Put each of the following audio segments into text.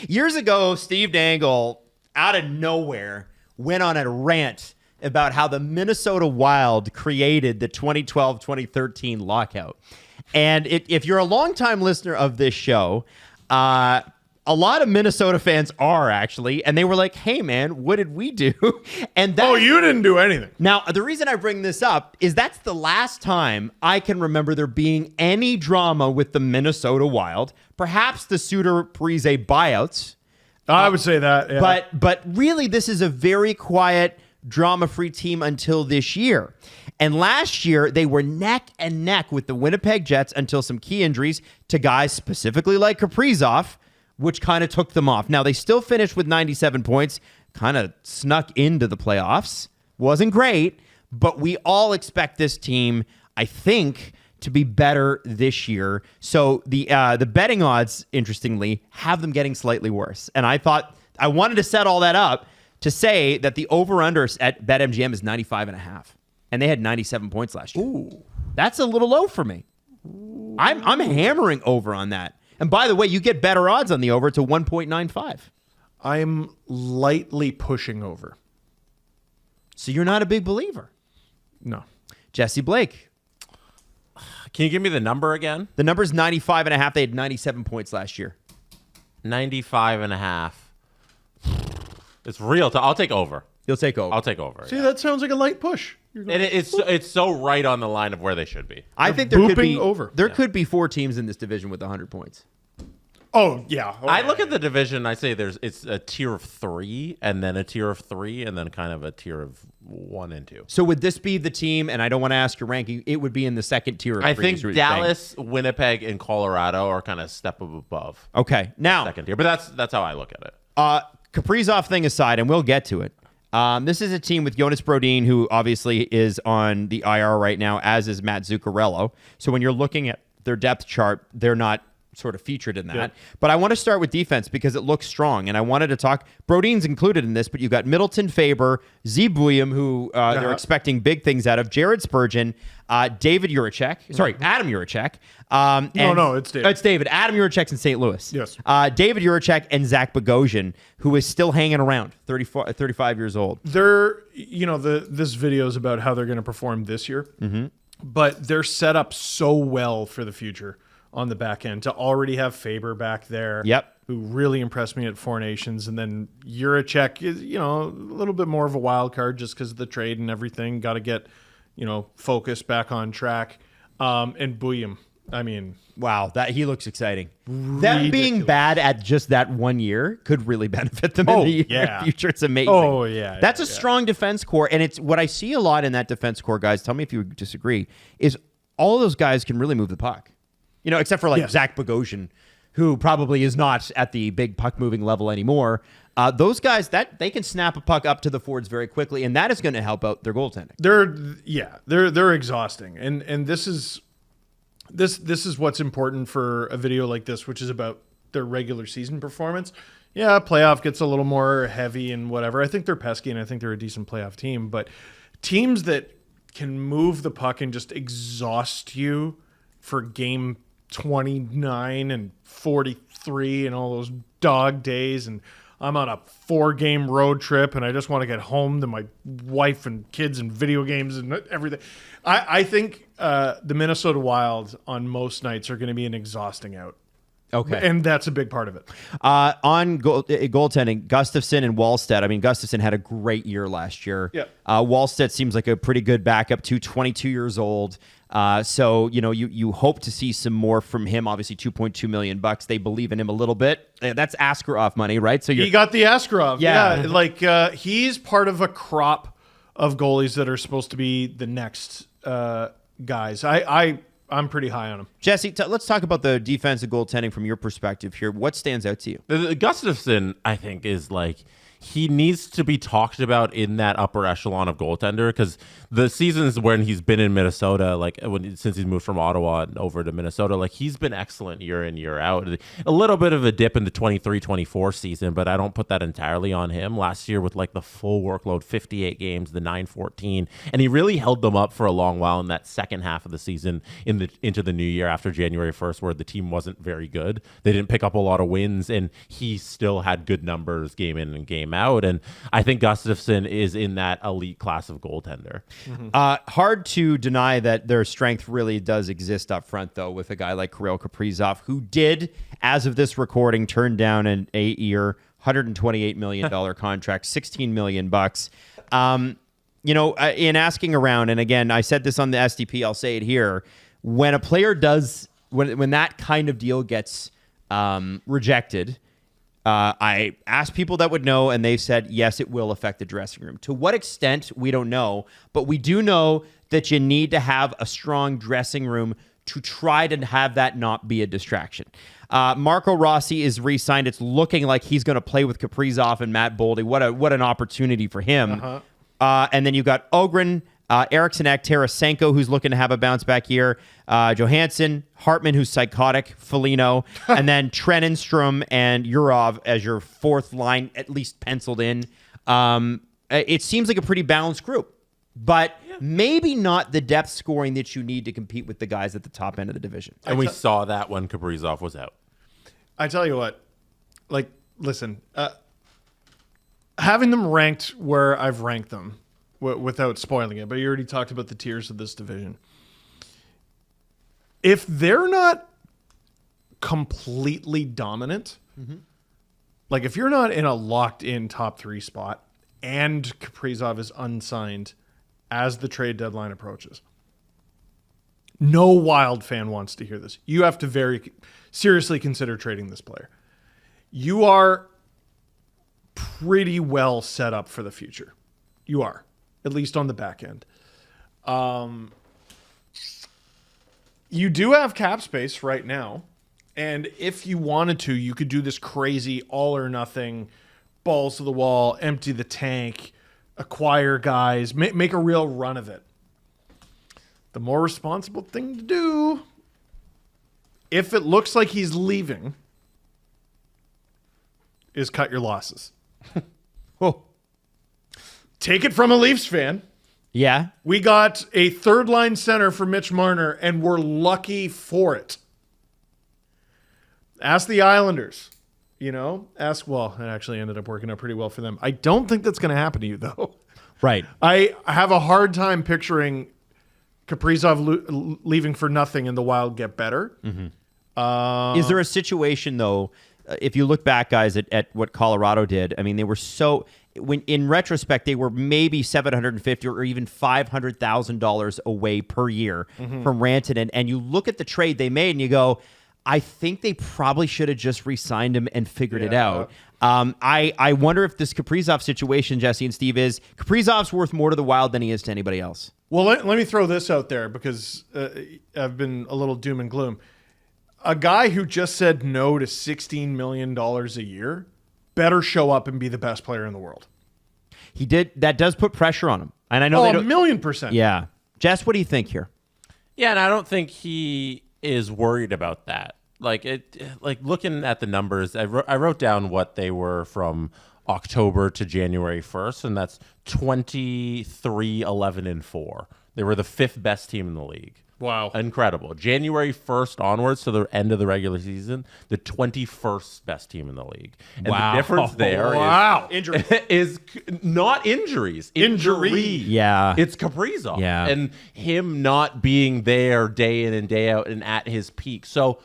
Years ago, Steve Dangle, out of nowhere, went on a rant about how the Minnesota Wild created the 2012-2013 lockout. And if you're a longtime listener of this show, a lot of Minnesota fans are actually, and they were like, hey, man, what did we do? And you didn't do anything. Now, the reason I bring this up is that's the last time I can remember there being any drama with the Minnesota Wild. Perhaps the Suter Parise buyouts. I would say that, yeah. But really, this is a very quiet, drama-free team until this year. And last year, they were neck and neck with the Winnipeg Jets until some key injuries to guys specifically like Kaprizov, which kind of took them off. Now, they still finished with 97 points, kind of snuck into the playoffs. Wasn't great, but we all expect this team, I think, to be better this year. So the betting odds, interestingly, have them getting slightly worse. And I thought I wanted to set all that up to say that the over-under at BetMGM is 95.5. And they had 97 points last year. Ooh. That's a little low for me. I'm hammering over on that. And by the way, you get better odds on the over to 1.95. I'm lightly pushing over. So you're not a big believer. No. Jesse Blake. Can you give me the number again? The number is 95.5. They had 97 points last year. 95.5. It's real. I'll take over. You'll take over. I'll take over. See, that sounds like a light push. And it's so right on the line of where they should be. I think there could be over. There could be 4 teams in this division with 100 points. Oh, yeah. I look at the division, I say it's a tier of 3, and then a tier of 3, and then kind of a tier of 1 and 2. So would this be the team, and I don't want to ask your ranking, it would be in the second tier of 3? I think Dallas, Winnipeg, and Colorado are kind of a step above. Okay. Now, second tier. But that's how I look at it. Kaprizov thing aside, and we'll get to it. This is a team with Jonas Brodin, who obviously is on the IR right now, as is Matt Zuccarello. So when you're looking at their depth chart, they're not sort of featured in that. Yeah. But I want to start with defense because it looks strong. And I wanted to talk, Brodin's included in this, but you've got Middleton, Faber, Z. Bouillon, who they're expecting big things out of, Jared Spurgeon, David Juracek, sorry, Adam Juracek. No, it's David. It's David. Adam Juracek's in St. Louis. Yes. David Juracek and Zach Bogosian, who is still hanging around, 35 years old. They're, this video is about how they're going to perform this year, but they're set up so well for the future on the back end to already have Faber back there. Yep. Who really impressed me at Four Nations. And then Juracek is, a little bit more of a wild card just because of the trade and everything. Got to get, focus back on track. And Bouillon, I mean, wow, that he looks exciting. Them being bad at just that 1 year could really benefit them in the future. It's amazing. Oh, yeah. That's a strong defense core. And it's what I see a lot in that defense core, guys, tell me if you disagree, is all of those guys can really move the puck. Except for Zach Bogosian, who probably is not at the big puck moving level anymore. Those guys, that they can snap a puck up to the forwards very quickly, and that is going to help out their goaltending. They're exhausting, and this is what's important for a video like this, which is about their regular season performance. Yeah, playoff gets a little more heavy and whatever. I think they're pesky, and I think they're a decent playoff team, but teams that can move the puck and just exhaust you for game 29 and 43 and all those dog days, and I'm on a 4-game road trip and I just want to get home to my wife and kids and video games and everything. I think the Minnesota Wild on most nights are going to be an exhausting out. Okay. And that's a big part of it. On goaltending, Gustafsson and Wallstedt. I mean, Gustafsson had a great year last year. Yeah. Wallstedt seems like a pretty good backup too, 22 years old. So, you hope to see some more from him. Obviously, $2.2 million. They believe in him a little bit. That's Askarov money, right? So he got the Askarov. Yeah. He's part of a crop of goalies that are supposed to be the next guys. I'm pretty high on him. Jesse, let's talk about the defensive goaltending from your perspective here. What stands out to you? The Gustafsson, I think, is he needs to be talked about in that upper echelon of goaltender, because the seasons when he's been in Minnesota, like since he's moved from Ottawa and over to Minnesota, like he's been excellent year in, year out. A little bit of a dip in the 23-24 season, but I don't put that entirely on him. Last year with like the full workload, 58 games, the 914, and he really held them up for a long while in that second half of the season into the new year after January 1st, where the team wasn't very good. They didn't pick up a lot of wins, and he still had good numbers game in and game out. And I think Gustafsson is in that elite class of goaltender. Hard to deny that their strength really does exist up front, though, with a guy like Kirill Kaprizov, who did, as of this recording, turn down an 8-year, $128 million contract, $16 million bucks. In asking around, and again, I said this on the SDP, I'll say it here, when a player does, when that kind of deal gets rejected, I asked people that would know, and they said, yes, it will affect the dressing room. To what extent, we don't know, but we do know that you need to have a strong dressing room to try to have that not be a distraction. Marco Rossi is re-signed. It's looking like he's going to play with Kaprizov and Matt Boldy. What an opportunity for him. And then you've got Ogren, Eriksson Ek, Tarasenko, who's looking to have a bounce-back year, Johansson, Hartman, who's psychotic, Foligno, and then Trenenstrom and Urov as your fourth line, at least penciled in. It seems like a pretty balanced group, but maybe not the depth scoring that you need to compete with the guys at the top end of the division. And we saw that when Kaprizov was out. I tell you what, like, listen, having them ranked where I've ranked them, without spoiling it, but you already talked about the tiers of this division. If they're not completely dominant, like if you're not in a locked-in top 3 spot and Kaprizov is unsigned as the trade deadline approaches, no Wild fan wants to hear this. You have to very seriously consider trading this player. You are pretty well set up for the future. You are. At least on the back end. You do have cap space right now. And if you wanted to, you could do this crazy all or nothing, balls to the wall, empty the tank, acquire guys, make a real run of it. The more responsible thing to do, if it looks like he's leaving, is cut your losses. Oh. Take it from a Leafs fan. Yeah. We got a third-line center for Mitch Marner, and we're lucky for it. Ask the Islanders. Well, it actually ended up working out pretty well for them. I don't think that's going to happen to you, though. Right. I have a hard time picturing Kaprizov leaving for nothing and the Wild get better. Is there a situation, though, if you look back, guys, at what Colorado did? I mean, they were so... When in retrospect, they were maybe $750,000 or even $500,000 away per year from Rantanen. And you look at the trade they made and you go, I think they probably should have just re-signed him and figured it out. I wonder if this Kaprizov situation, Jesse and Steve, is Kaprizov's worth more to the Wild than he is to anybody else. Well, let me throw this out there because I've been a little doom and gloom. A guy who just said no to $16 million a year better show up and be the best player in the world. He did. That does put pressure on him. And I know a 1,000,000%. Yeah. Jess, what do you think here? Yeah, and I don't think he is worried about that. Like looking at the numbers, I wrote down what they were from October to January 1st, and that's 23, 11, and 4. They were the 5th best team in the league. Wow. Incredible. January 1st onwards to the end of the regular season, the 21st best team in the league. And the difference there is not injuries. Injury. Yeah. It's Kaprizov. Yeah. And him not being there day in and day out and at his peak. So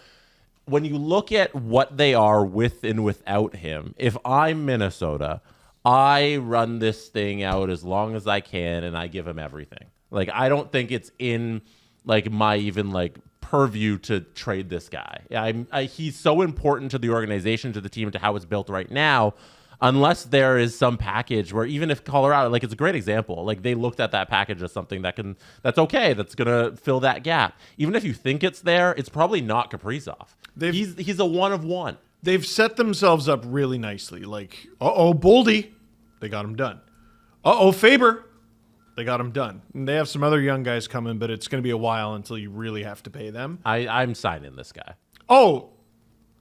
when you look at what they are with and without him, if I'm Minnesota, I run this thing out as long as I can and I give him everything. Like, I don't think it's in... my even purview to trade this guy. He's so important to the organization, to the team, to how it's built right now. Unless there is some package where even if Colorado, it's a great example. They looked at that package as something that's okay, that's gonna fill that gap. Even if you think it's there, it's probably not Kaprizov. He's a one of one. They've set themselves up really nicely. Boldy, They got him done. Uh-oh, Faber. They got him done. And they have some other young guys coming, but it's going to be a while until you really have to pay them. I'm signing this guy. Oh,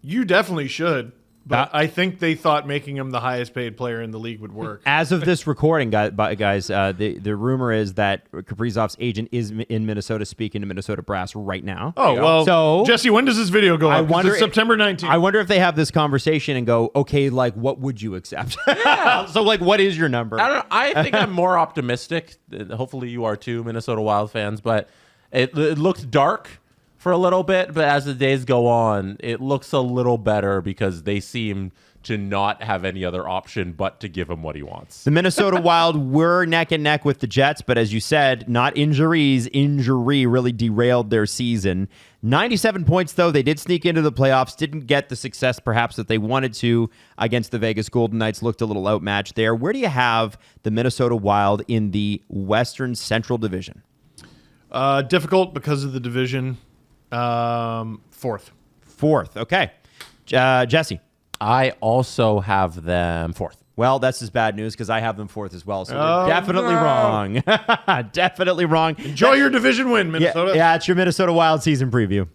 you definitely should. But I think they thought making him the highest paid player in the league would work. As of this recording, guys, the rumor is that Kaprizov's agent is in Minnesota speaking to Minnesota Brass right now. Oh, well, so Jesse, when does this video go up? It's September 19th. I wonder if they have this conversation and go, okay, like, what would you accept? Yeah. So, like, what is your number? I don't know. I think I'm more optimistic. Hopefully you are too, Minnesota Wild fans. But it looked dark for a little bit, but as the days go on, it looks a little better because they seem to not have any other option but to give him what he wants. The Minnesota Wild were neck and neck with the Jets, but as you said, not injuries. Injury really derailed their season. 97 points, though. They did sneak into the playoffs, didn't get the success perhaps that they wanted to against the Vegas Golden Knights, looked a little outmatched there. Where do you have the Minnesota Wild in the Western Central Division? Difficult because of the division. Fourth. Okay. Jesse. I also have them fourth. Well, that's just bad news because I have them fourth as well. So they're definitely wrong. Definitely wrong. Enjoy your division win, Minnesota. Yeah, it's your Minnesota Wild season preview.